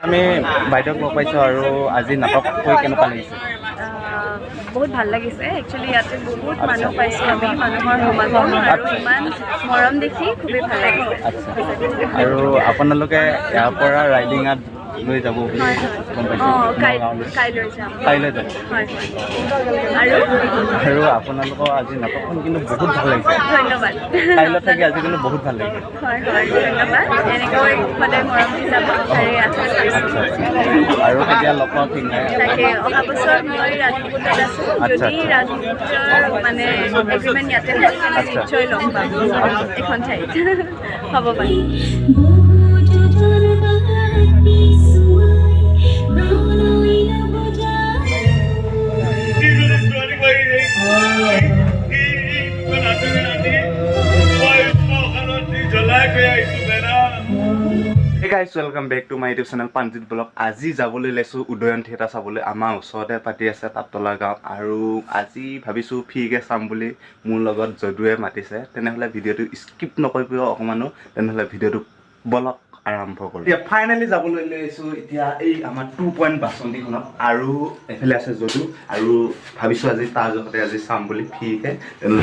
আমি বাইদেউক লগ পাইছোঁ আৰু আজি নাটক কৈ কেনেকুৱা লাগিছে? বহুত ভাল লাগিছে একচুৱেলি ইয়াতে বহুত মানুহ পাইছোঁ আমি মানুহৰ সমাগম আৰু ইমান মৰম দেখি খুবেই ভাল লাগিছে। আচ্ছা আৰু আপোনালোকে ইয়াৰ পৰা ৰাইডিঙত লৈ যাব বুলি গম পাইছোঁ? কাইলৈ যাম। কাইলৈ যাব আৰু আপোনালোকৰ আজি নাটকখন কিন্তু বহুত ভাল লাগিছে। ধন্যবাদ। কাইলৈ থাকি আজি কিন্তু বহুত ভাল লাগিছে। হয় ধন্যবাদ। এনেকৈ সদায় মৰম দি যাব তাৰে আশা কৰিছোঁ। আৰু এতিয়া লগ পাওঁ ঠিক নাই। তাকে অহা বছৰ মই ৰাজপুতত আছোঁ। যদি ৰাজপুতৰ মানে এগ্ৰিমেণ্ট ইয়াতে হয় তেন্তে নিশ্চয় লগ পাম এখন ঠাইত হ'ব পাৰে। Hey guys, welcome back to my YouTube channel Panjit Vlog. আজি যাবলৈ লৈছোঁ উদয়ন থিয়েটাৰ চাবলৈ। আমাৰ ওচৰতে পাতি আছে তাঁতলা গাঁও আৰু আজি ভাবিছোঁ ফ্ৰীকৈ চাম বুলি মোৰ লগত যদুৱে মাতিছে। তেনেহ'লে ভিডিঅ'টো স্কিপ নকৰিব অকণমানো, তেনেহ'লে ভিডিঅ'টো বলক আৰম্ভ কৰোঁ। এতিয়া ফাইনেলি যাবলৈ লৈছোঁ এতিয়া এই আমাৰ 2 পইণ্ট বাচন্তিখনত আৰু এফালে আছে যদু আৰু ভাবিছোঁ আজি তাৰ জগতে আজি চাম বুলি ফ্ৰীকৈ।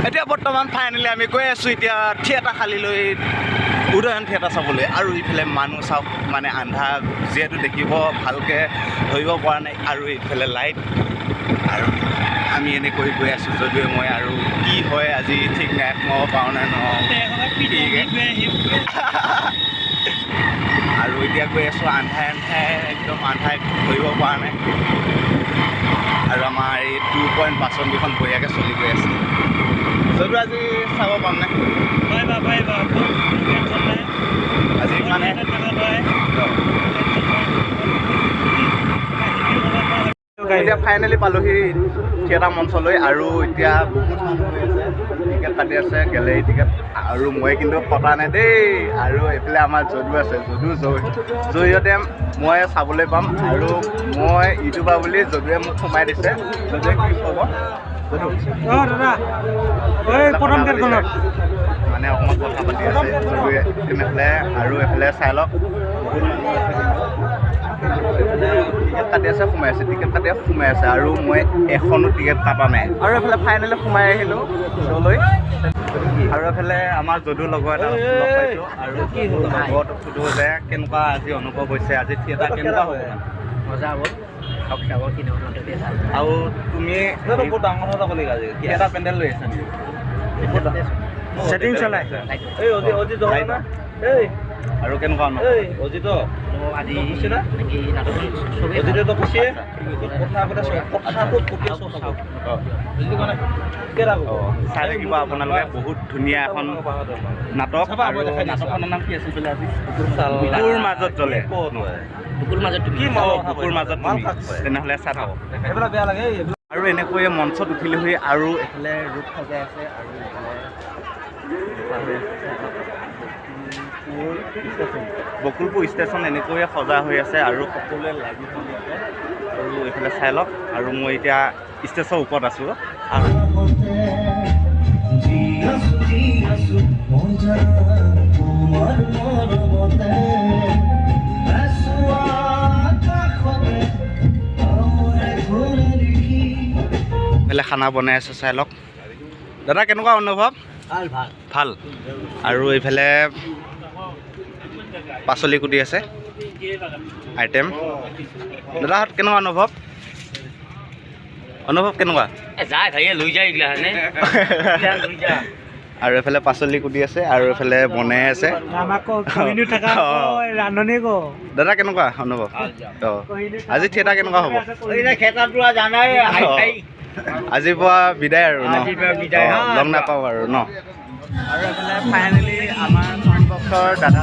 এতিয়া বৰ্তমান ফাইনেলি আমি গৈ আছোঁ এতিয়া থিয়েটাৰ খালি লৈ উদয়ন থিয়েটাৰ চাবলৈ আৰু ইফালে মানুহ চাওক মানে আন্ধাৰ যিহেতু দেখিব ভালকৈ ধৰিব পৰা নাই আৰু ইফালে লাইট আৰু আমি এনেকৈ গৈ আছোঁ যদিও মই আৰু কি হয় আজি ঠিক নাই সোমাব পাৰোঁ নে আৰু এতিয়া গৈ আছোঁ আন্ধাই একদম আন্ধাই ধৰিব পৰা নাই আৰু আমাৰ এই 2 পইণ্ট বাচন্তিখন বঢ়িয়াকৈ চলি গৈ আছে। যদিও আজি চাব পাম নে? আজি মানে এতিয়া ফাইনেলি পালোহি থিয়েটাৰ মঞ্চলৈ আৰু এতিয়া বহুত মানুহ হৈ আছে, টিকেট কাটি আছে গেলেৰী টিকেট আৰু মই কিন্তু কটা নাই দেই। আৰু এইফালে আমাৰ যদু আছে, জৰিয়তে মই চাবলৈ পাম আৰু মই ইউটিউবাৰ বুলি যদুৱে মোক সোমাই দিছে। যদুৱে কি ক'ব? মানে অকণমান কথা পাতি আছে যদুৱে তেনেহ'লে আৰু এইফালে চাই লওক টিকেট কাটি আছে সোমাই আছে, টিকেট কাটি সোমাই আছে আৰু মই এখনো টিকেট কটা নাই আৰু এইফালে ফাইনেলি সোমাই আহিলোঁ শ্ব'লৈ। আৰু এইফালে আমাৰ যদু লগৰ এটা লগ পাইছোঁ আৰু লগৰটো সুধোঁ যে কেনেকুৱা আজি অনুভৱ হৈছে, আজি থিয়েটাৰ কেনেকুৱা হ'ব? মজা হ'ব আৰু তুমি বহুত ডাঙৰ কথা ক'লি আজি থিয়েটাৰ পেণ্ডেল লৈ আছা ছেটিং চলাই আৰু কেনেকুৱা অজিত আজি চাই থাকিব আপোনালোকে বহুত ধুনীয়া এখন নাটক। নাটকখনৰ নাম কি আছিল বোলে আজি? বুকুৰ মাজত জ্বলে। বুকুৰ মাজত তেনেহ'লে চাই থাকক আৰু এনেকৈয়ে মঞ্চত উঠিলোহি আৰু এইফালে ৰূপ সজাই আছে আৰু বকুলপুৰ ষ্টেচন এনেকৈয়ে সজা হৈ আছে আৰু সকলোৱে লাগি আছে আৰু এইফালে চাই লওক আৰু মই এতিয়া ষ্টেজৰ ওপৰত আছোঁ আৰু এইফালে খানা বনাই আছে চাই লওক। দাদা কেনেকুৱা অনুভৱ? ভাল আৰু এইফালে পাচলি কুটি আছে আইটেম। দাদাহঁত কেনেকুৱা অনুভৱ কেনেকুৱা? আৰু এইফালে পাচলি কুটি আছে আৰু এইফালে বনাই আছে। দাদা কেনেকুৱা অনুভৱ? আজি থিয়েটাৰ কেনেকুৱা হ'ব? আজিৰ পৰা বিদায় আৰু ন, লগ নাপাওঁ আৰু ন। আৰু এইফালে ফাইনেলি আমাৰ চাউণ্ড বক্সৰ দাদা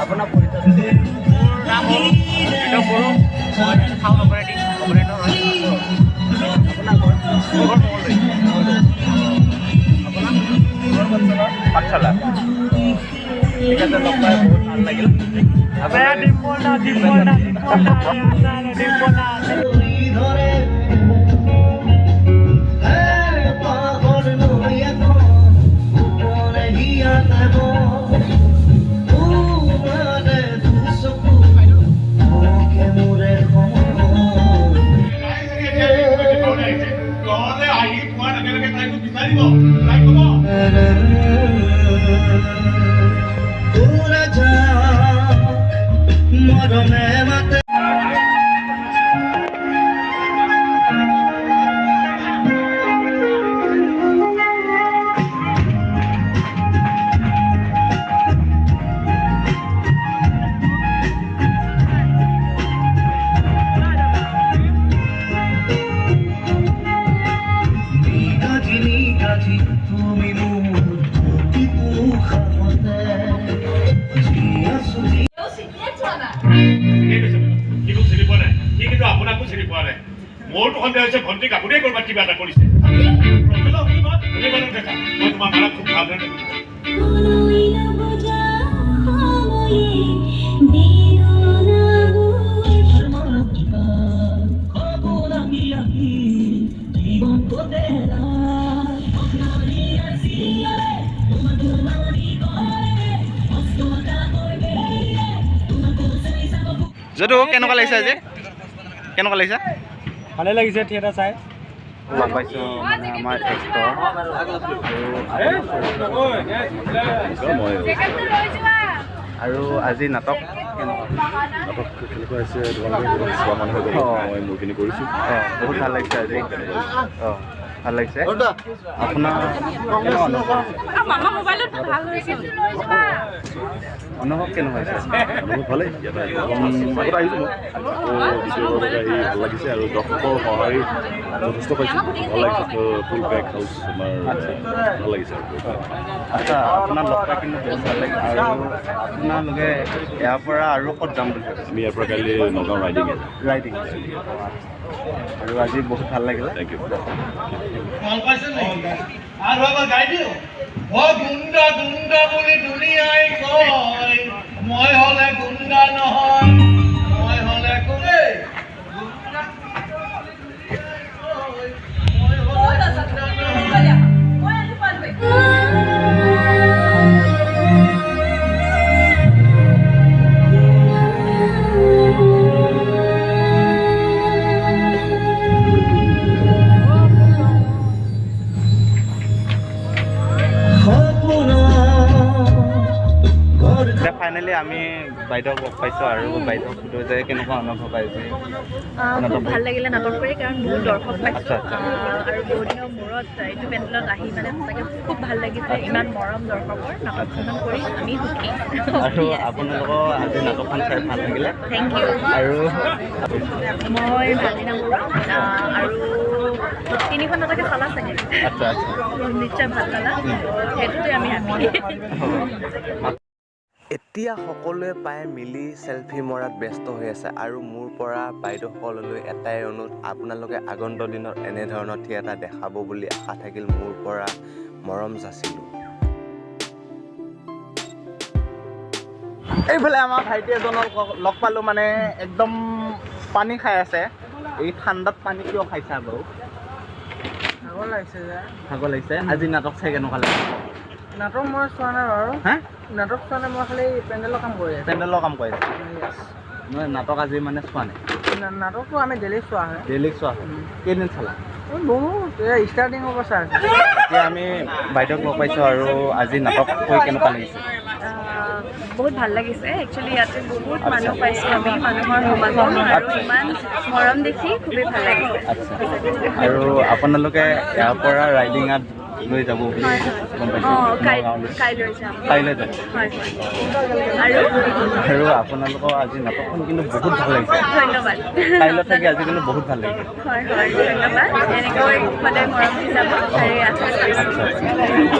আপোনাৰ পৰিচয়? মোৰ নাম হ'ল বড়ো, মই চাউণ্ড অপাৰেটৰ হয়। আপোনাৰ ঘৰ? মোৰ ঘৰ মঙলদৈ। আপোনাৰ পাঠশালা ঠিক আছে লগ পাই বহুত ভাল লাগিল মোৰটো সন্দেহ হৈছে ভণ্টিক আপুনিয়ে কৰবাত কিবা এটা কৰিছে মই তোমাৰ মাৰাক খুব ভালদৰে যদু কেনেকুৱা লাগিছে আজি কেনেকুৱা লাগিছে ভালে লাগিছে থিয়েটাৰ চাই লগ পাইছোঁ মানে আমাৰ এক্টৰ আৰু আজি নাটক নাটক কেনেকুৱা হৈছে তোমালোকে চোৱা মানুহে মই মোৰখিনি কৰিছোঁ বহুত ভাল লাগিছে আজি ভাল লাগিছে আপোনাৰ অনুভৱ কেনেকুৱা হৈছে বহুত ভালেই ইয়াতে আগত আহিছোঁ মই আকৌ দ্বিতীয়বাৰ আহি ভাল লাগিছে আৰু দৰ্শকৰ সঁহাৰি যথেষ্ট পাইছোঁ ভাল লাগিছে ফুল পেক হাউচ আমাৰ ভাল লাগিছে আচ্ছা আপোনাৰ লগ পাই কিন্তু বহুত ভাল লাগিছে আৰু আপোনালোকে ইয়াৰ পৰা আৰু ক'ত যাম বুলি ভাবিছে আমি ইয়াৰ পৰা কাইলৈ নগাঁও ৰাইডিং আৰু আজি বহুত ভাল লাগিলে থেংক ইউ আৰু এবাৰ গাই দিওঁ মই গুণ্ডা গুণ্ডা বুলি দুনিয়াই কয় মই হ'লে গুণ্ডা নহয় মই হ'লে কোনে ফাইনেলি আমি বাইদেউক লগ পাইছোঁ আৰু বাইদেউক সুধো যে কেনেকুৱা অনুভৱ পাইছে খুব ভাল লাগিলে নাটক কৰি কাৰণ বহুত দৰ্শক পাইছোঁ আচ্ছা। আৰু বহুত দিনৰ মূৰত এইটো পেণ্ডেলত আহি মানে সঁচাকৈ খুব ভাল লাগিছে ইমান মৰম দৰ্শকৰ নাটকখন কৰি আমি সুখী আৰু আপোনালোকৰ আজি নাটকখন চাই ভাল লাগিলে থেংক ইউ আৰু মই ভাজিনা বৰুৱা আৰু 3খন নাটকে চালা চাগে আচ্ছা আচ্ছা নিশ্চয় ভাল পালা সেইটোতে আমি হাঁহি এতিয়া সকলোৱে প্ৰায় মিলি চেলফি মৰাত ব্যস্ত হৈ আছে আৰু মোৰ পৰা বাইদেউসকললৈ এটাই অনুৰোধ আপোনালোকে আগন্তুক দিনত এনেধৰণৰ থিয়েটাৰ দেখাব বুলি আশা থাকিল মোৰ পৰা মৰম যাচিলোঁ এইফালে আমাৰ ভাইটি এজনক লগ পালোঁ মানে একদম পানী খাই আছে এই ঠাণ্ডাত পানী কিয় খাইছা বাৰু ভাগৰ লাগিছে যে ভাগৰ লাগিছে আজি নাটক চাই কেনেকুৱা লাগিছে নাটক মই চোৱা নাই বাৰু হা নাটক চোৱা নাই মই খালি পেণ্ডেলৰ কাম কৰি আছোঁ পেণ্ডেলৰ কাম কৰিছে নহয় নাটক আজি মানে চোৱা নাই নাটকটো আমি ডেইলি চোৱা হয় ডেইলি চোৱা হয় কেইদিন চালা বহুত ষ্টাৰ্টিঙৰ পৰা চাই আছোঁ এতিয়া আমি বাইদেউক লগ পাইছোঁ আৰু আজি নাটক কৰি কেনেকুৱা লাগিছে বহুত ভাল লাগিছে একচুৱেলি ইয়াতে বহুত মানুহ পাইছোঁ আমি মানুহৰ সমাগম আৰু ইমান মৰম দেখি খুবেই ভাল লাগিছে আচ্ছা আৰু আপোনালোকে ইয়াৰ পৰা ৰাইডিঙত লৈ যাব বুলি গম পাইছোঁ কাইলৈ যাম কাইলৈ যাব হয় হয় আৰু আপোনালোকৰ আজি নাটকখন কিন্তু বহুত ভাল লাগিছে ধন্যবাদ কাইলৈ থাকি আজি কিন্তু বহুত ভাল লাগিছে হয় হয় ধন্যবাদ এনেকৈ সদায় মৰম দি যাব তাৰে আশা কৰিছোঁ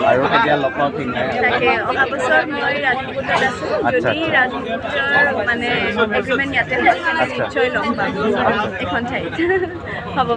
আৰু কেতিয়া লগ পাওঁ ঠিক নাই তাকে অহা বছৰ মই ৰাজপুতত আছোঁ যদি ৰাজপুতৰ মানে এগ্ৰিমেণ্ট ইয়াতে হয় তেনে নিশ্চয় লগ পাম এখন ঠাইত হ'ব